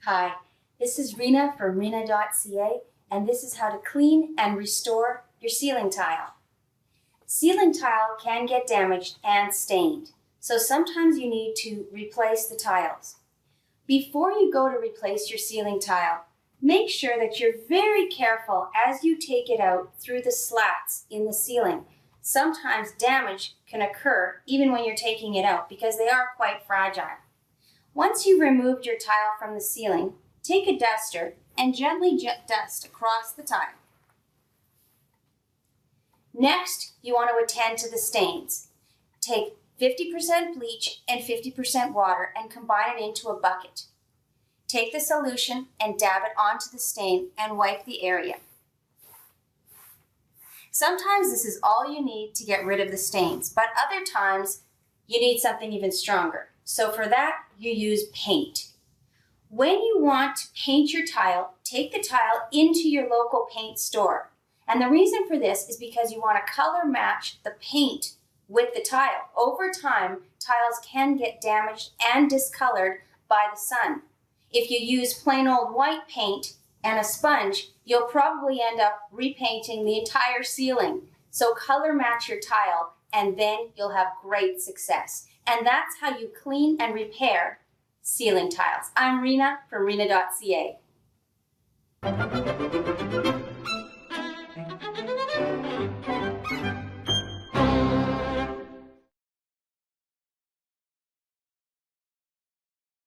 Hi, this is Rena from Rena.ca, and this is how to clean and restore your ceiling tile. Ceiling tile can get damaged and stained, so sometimes you need to replace the tiles. Before you go to replace your ceiling tile, make sure that you're very careful as you take it out through the slats in the ceiling. Sometimes damage can occur even when you're taking it out because they are quite fragile. Once you've removed your tile from the ceiling, take a duster and gently dust across the tile. Next, you want to attend to the stains. Take 50% bleach and 50% water and combine it into a bucket. Take the solution and dab it onto the stain and wipe the area. Sometimes this is all you need to get rid of the stains, but other times you need something even stronger. So for that, you use paint. When you want to paint your tile, take the tile into your local paint store. And the reason for this is because you want to color match the paint with the tile. Over time, tiles can get damaged and discolored by the sun. If you use plain old white paint and a sponge, you'll probably end up repainting the entire ceiling. So color match your tile and then you'll have great success. And that's how you clean and repair ceiling tiles. I'm Rena from Rena.ca.